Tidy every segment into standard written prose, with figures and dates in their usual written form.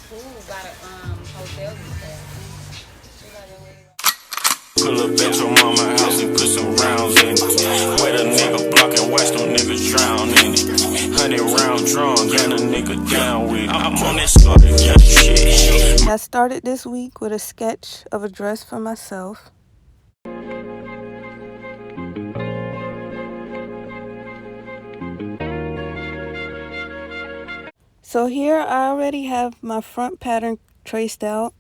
food by the hotels and stuff. Pull up at your mama house and put some rounds in it. Wet a nigga block and watch them niggas drown in it. 100 round drum, gun a nigga down with it. I'm on that started young shit. I started this week with a sketch of a dress for myself. So here I already have my front pattern traced out,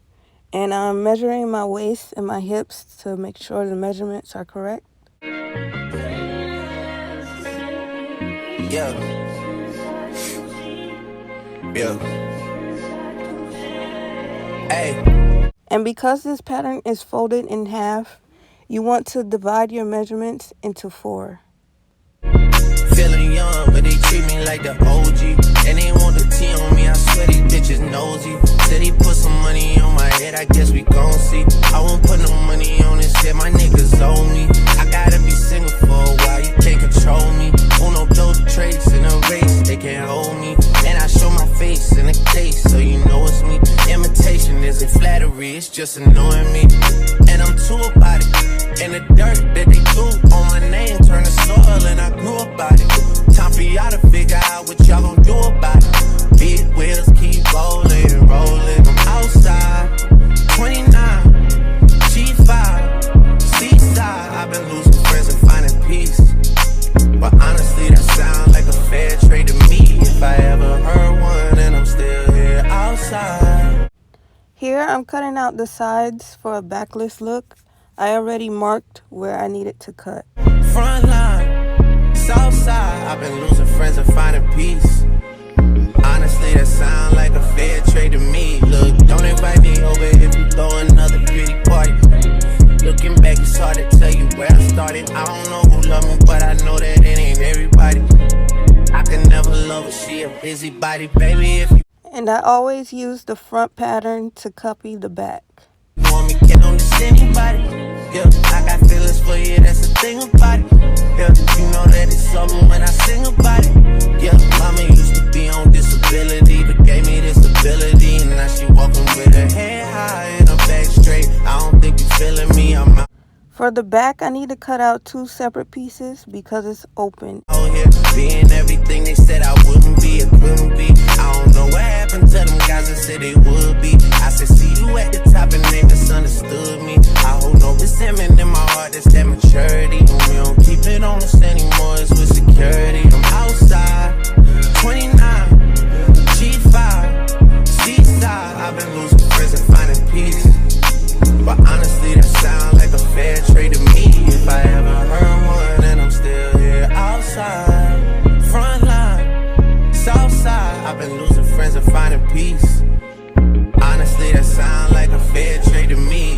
and I'm measuring my waist and my hips to make sure the measurements are correct. Yeah. Hey. And because this pattern is folded in half, you want to divide your measurements into 4. Feeling young, but they treat me like the OG. And they want the T on me, I swear these bitches nosy. Said he put some money on my head, I guess we gon' see. I won't put no money on this shit, my niggas owe me. I gotta be single for a while, you can't control me. Uno, those traits in a race, they can't hold me. And I show my face in a case, so you know it's me. Imitation isn't flattery, it's just annoying me. And I'm too about it. And the dirt that they threw on my name turned to soil, and I grew about it. Time for y'all to figure out what y'all gon' do about it. Big wheels keep rolling, rolling. I'm outside, 29, G5, seaside. I've been losing friends and finding peace. But honestly, that sounds like a fair trade to me. If I ever heard one, and I'm still here outside. Here I'm cutting out the sides for a backless look. I already marked where I needed to cut. Front line, south side. I've been losing friends and finding peace. Honestly, that sound like a fair trade to me. Look, don't invite me over if you throw another pretty party. Looking back, it's hard to tell you where I started. I don't know who love me, but I know that it ain't everybody. I can never love her, she a busybody, baby. If you And I always use the front pattern to copy the back. want me, can't on this anybody. Yeah, I got feelings for you, that's the thing about it. Yeah, you know that it's something when I sing about it. Yeah, mama used to be on disability, but gave me this ability. And now she walking with her head high and her back straight. I don't think you feeling me, I'm out. For the back, I need to cut out 2 separate pieces because it's open. Out here, being everything they said I wouldn't be, it couldn't be. I don't know what happened to them guys that said they would be. I said, see you at the top and they misunderstood me. I hold no resentment in my heart, that's that maturity. And we don't keep it on us anymore, it's with security. I'm outside, 29, G5, seaside. I've been losing friends and finding peace. But honestly, that sound like a fair trade to me. If I ever heard one, and I'm still here outside. Front line, south side. I've been losing friends and finding peace. Honestly, that sound like a fair trade to me.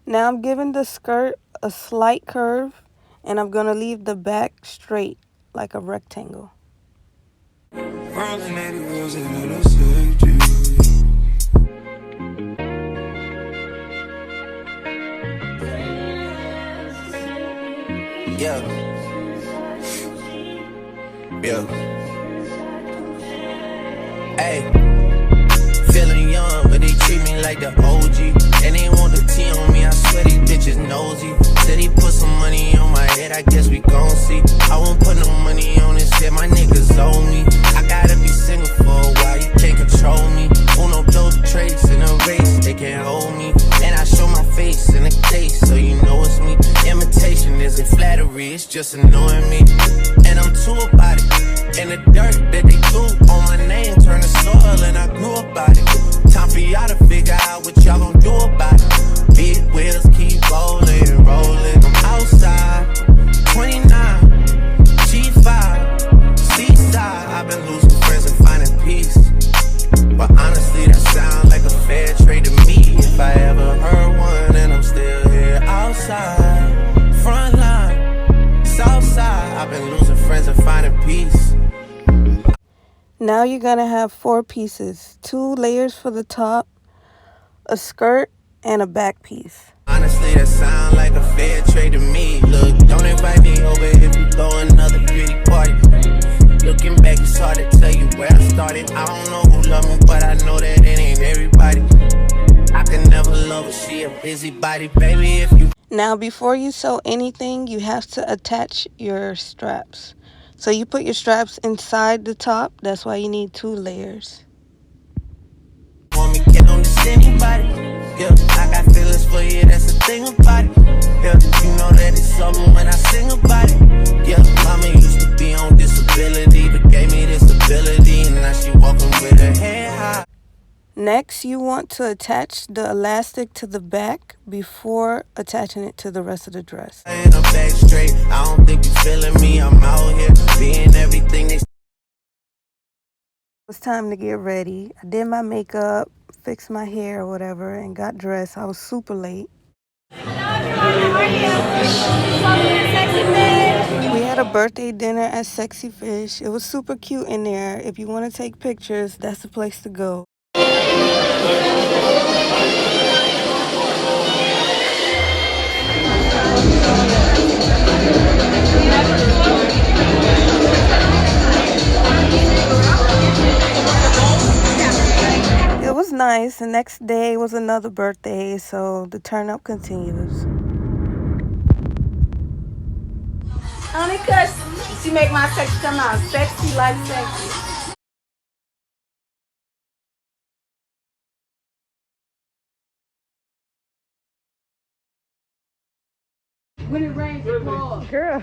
Now I'm giving the skirt a slight curve, and I'm going to leave the back straight like a rectangle. Yeah. Hey. Feeling young, but they treat me like the OG. And they want the T on me, I swear these bitches nosy. Said he put some money on my head, I guess we gon' see. I won't put no money on this shit, my niggas owe me. I gotta be single for a while, you can't control me. Uno, those traits in a race, they can't hold me. And I show my face in a case, so you know it's me. Imitation isn't flattery, it's just annoying me. And I'm too about it. And the dirt that they threw on my name turned to soil, and I grew about it. Time for y'all to figure out what y'all gon' do about it. Big wheels keep rolling, rolling. I'm outside, 29, G5, seaside. I've been losing friends and finding peace. But honestly, that sound like a fair trade to me. If I ever heard one, and I'm still here outside. Front line, south side. I've been losing friends and finding peace. Now you're going to have 4 pieces, 2 layers for the top, a skirt, and a back piece. Honestly, that sound everybody. I don't know who love me, but I know that it ain't everybody. I can never love her, she a busybody, baby. If you Now, before you sew anything, you have to attach your straps. So you put your straps inside the top. That's why you need 2 layers. want me, get on this anybody. Yeah, I got feelings for you, that's the thing about it. Yeah, you know that it's something when I sing about it. Yeah, mama used to be on disability, but gave me this ability, and now she walking with her head high. Next, you want to attach the elastic to the back before attaching it to the rest of the dress. In the back straight, I don't think you feeling me. I'm out here being everything they. It's time to get ready. I did my makeup, fixed my hair or whatever, and got dressed. I was super late. We had a birthday dinner at Sexy Fish. It was super cute in there. If you want to take pictures, that's the place to go. It was nice. The next day was another birthday, so the turn up continues. Honey, cause she make my sex come out sexy like sexy. When it rains, it pours. Girl.